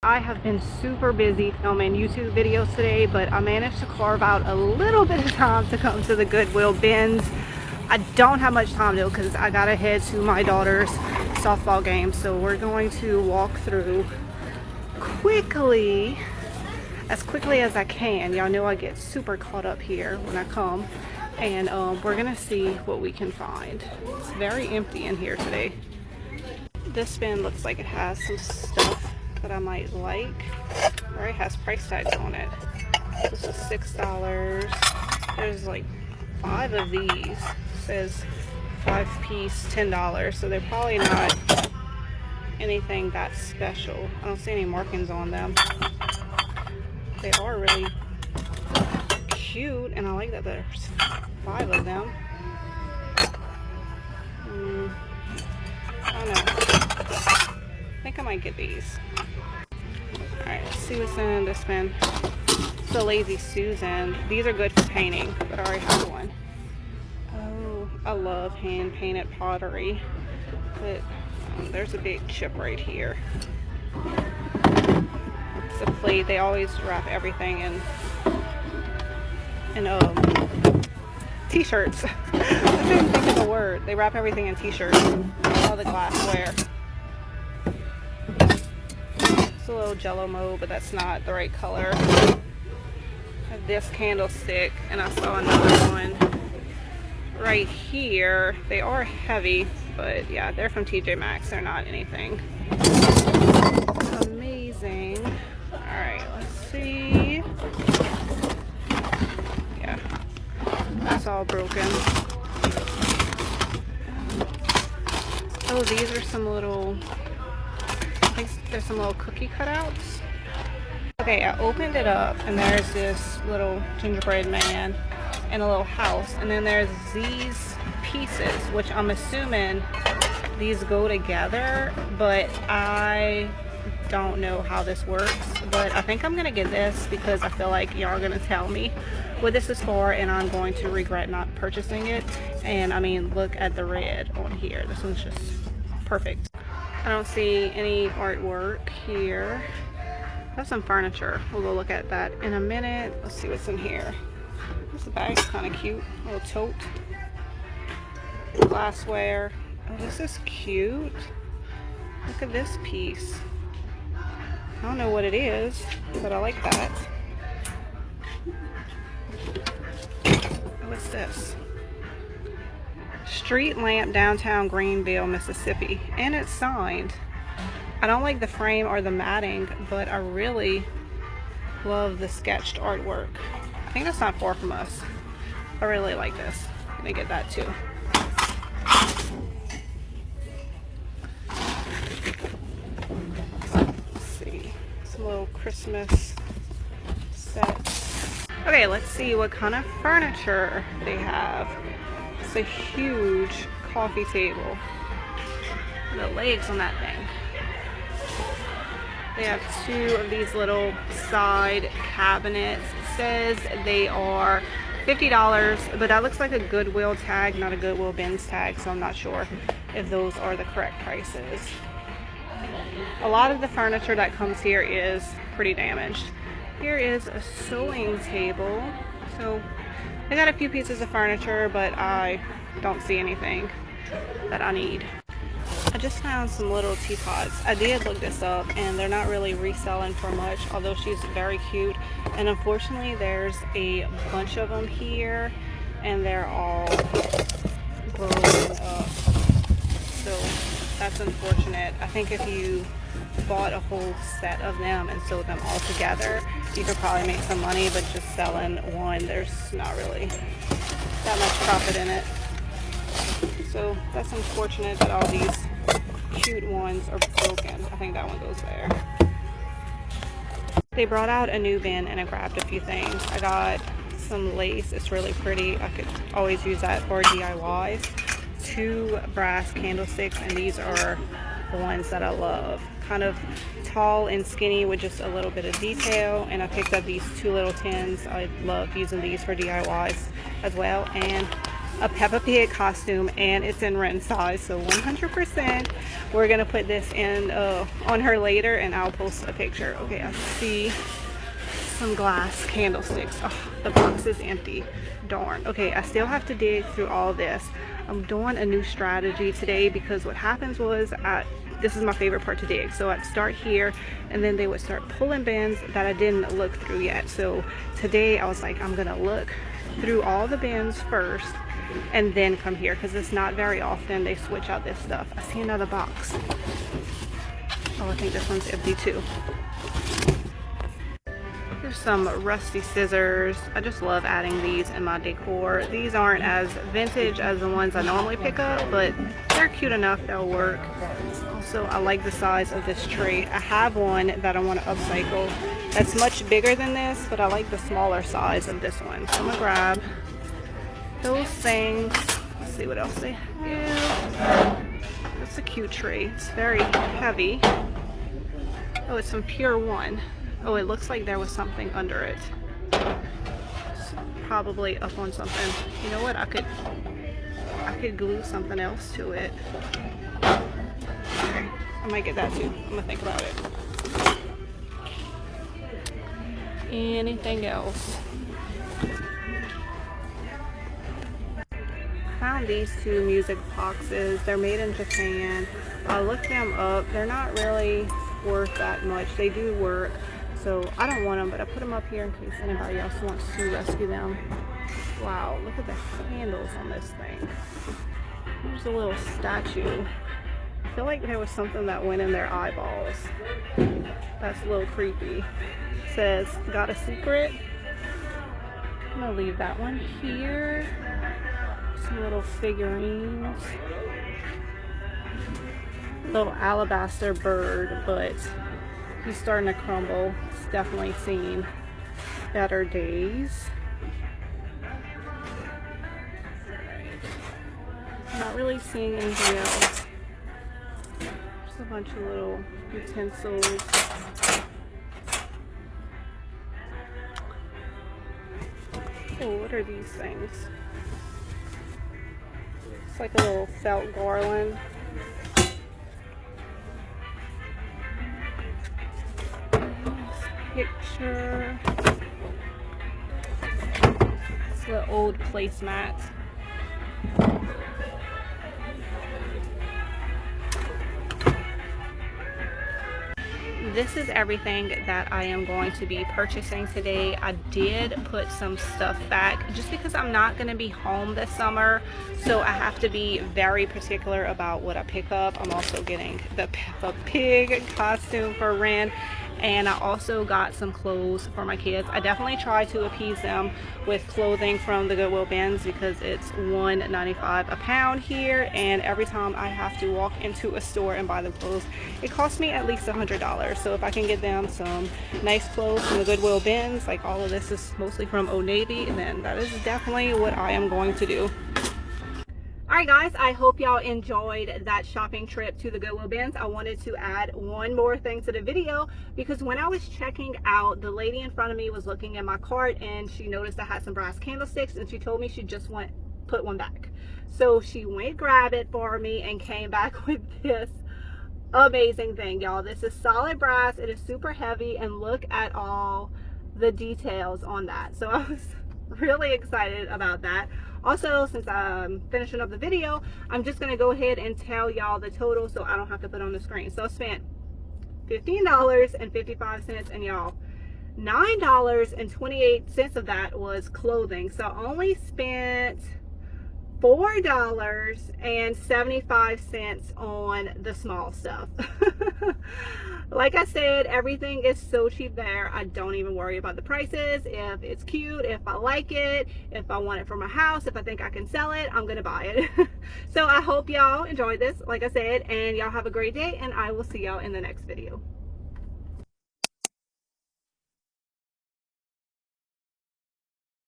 I have been super busy filming YouTube videos today, but I managed to carve out a little bit of time to come to the Goodwill Bins. I don't have much time though because I gotta head to my daughter's softball game, so we're going to walk through quickly, as quickly as I can. Y'all know I get super caught up here when I come, and we're gonna see what we can find. It's very empty in here today. This bin looks like it has some stuff that I might like, or it has price tags on it. This is $6. There's like 5 of these. It says 5-piece, $10, so they're probably not anything that special. I don't see any markings on them. They are really cute, and I like that there's 5 of them. I don't know. I think I might get these. Alright, let's see what's in this bin. It's the Lazy Susan. These are good for painting, but I already have one. Oh, I love hand painted pottery, but there's a big chip right here. It's a plate. They always wrap everything in t-shirts. I couldn't think of the word. They wrap everything in t-shirts. All the glassware. It's a little jello mold, but that's not the right color. I have this candlestick, and I saw another one right here. They are heavy, but yeah, they're from TJ Maxx. They're not anything amazing. Alright, let's see. Yeah, that's all broken. Oh, these are some little, I think there's some little cookie cutouts. Okay, I opened it up, and there's this little gingerbread man and a little house, and then there's these pieces, which I'm assuming these go together, but I don't know how this works. But I think I'm gonna get this because I feel like y'all are gonna tell me what this is for, and I'm going to regret not purchasing it. And I mean, look at the red on here. This one's just perfect. I don't see any artwork here. I have some furniture. We'll go look at that in a minute. Let's see what's in here. This bag's kind of cute. A little tote. Glassware. Oh, this is cute. Look at this piece. I don't know what it is, but I like that. What's this? Street lamp, downtown Greenville, Mississippi. And it's signed. I don't like the frame or the matting, but I really love the sketched artwork. I think that's not far from us. I really like this. I'm gonna get that too. Let's see. Some little Christmas sets. Okay, let's see what kind of furniture they have. It's a huge coffee table. The legs on that thing. They have 2 of these little side cabinets. It says they are $50, but that looks like a Goodwill tag, not a Goodwill Bins tag, so I'm not sure if those are the correct prices. A lot of the furniture that comes here is pretty damaged. Here is a sewing table. So I got a few pieces of furniture, but I don't see anything that I need. I just found some little teapots. I did look this up, and they're not really reselling for much, although she's very cute. And unfortunately, there's a bunch of them here, and they're all broken up. So that's unfortunate. I think if you bought a whole set of them and sold them all together, you could probably make some money, but just selling one, there's not really that much profit in it. So that's unfortunate that all these cute ones are broken. I think that one goes there. They brought out a new bin, and I grabbed a few things. I got some lace. It's really pretty. I could always use that for DIYs. 2 brass candlesticks, and these are the ones that I love. Kind of tall and skinny with just a little bit of detail. And I picked up these 2 little tins. I love using these for DIYs as well. And a Peppa Pig costume, and it's in Ren size, so 100% we're gonna put this in on her later, and I'll post a picture. Okay, I see some glass candlesticks. Oh, the box is empty. Darn. Okay, I still have to dig through all this. I'm doing a new strategy today because what happens was this is my favorite part to dig. So I'd start here and then they would start pulling bins that I didn't look through yet. So today I was like, I'm gonna look through all the bins first and then come here, because it's not very often they switch out this stuff. I see another box. Oh, I think this one's empty too. Here's some rusty scissors. I just love adding these in my decor. These aren't as vintage as the ones I normally pick up, but they're cute enough, they'll work. Also, I like the size of this tray. I have one that I want to upcycle that's much bigger than this, but I like the smaller size of this one. So I'm gonna grab those things. Let's see what else they have. That's a cute tray. It's very heavy. Oh, it's from Pure One. Oh, it looks like there was something under it. It's probably up on something. You know what? I could glue something else to it. Okay, I might get that too. I'm gonna think about it. Anything else? Found these two music boxes. They're made in Japan. I looked them up. They're not really worth that much. They do work. So I don't want them, but I put them up here in case anybody else wants to rescue them. Wow, look at the handles on this thing. There's a little statue. I feel like there was something that went in their eyeballs. That's a little creepy. It says, got a secret? I'm gonna leave that one here. Some little figurines. Little alabaster bird, but he's starting to crumble. It's definitely seen better days. I'm not really seeing anything else. Just a bunch of little utensils. Oh, what are these things? It's like a little felt garland. Picture. It's the old placemats. This is everything that I am going to be purchasing today. I did put some stuff back just because I'm not going to be home this summer, so I have to be very particular about what I pick up. I'm also getting the Peppa Pig costume for Ren, and I also got some clothes for my kids. I definitely try to appease them with clothing from the Goodwill Bins because it's $1.95 a pound here, and every time I have to walk into a store and buy the clothes, it costs me at least $100. So if I can get them some nice clothes from the Goodwill Bins, like all of this is mostly from Old Navy, then that is definitely what I am going to do. Alright guys, I hope y'all enjoyed that shopping trip to the Goodwill Bins. I wanted to add one more thing to the video because when I was checking out, the lady in front of me was looking at my cart and she noticed I had some brass candlesticks and she told me she just put one back. So she went grab it for me and came back with this amazing thing, y'all. This is solid brass. It is super heavy and look at all the details on that. So I was really excited about that. Also, since I'm finishing up the video, I'm just going to go ahead and tell y'all the total so I don't have to put on the screen. So I spent $15.55, and y'all, $9.28 of that was clothing. So I only spent $4.75 on the small stuff. Like I said, everything is so cheap there. I don't even worry about the prices. If it's cute, if I like it, if I want it for my house, if I think I can sell it, I'm gonna buy it. So I hope y'all enjoyed this, like I said, and y'all have a great day, and I will see y'all in the next video.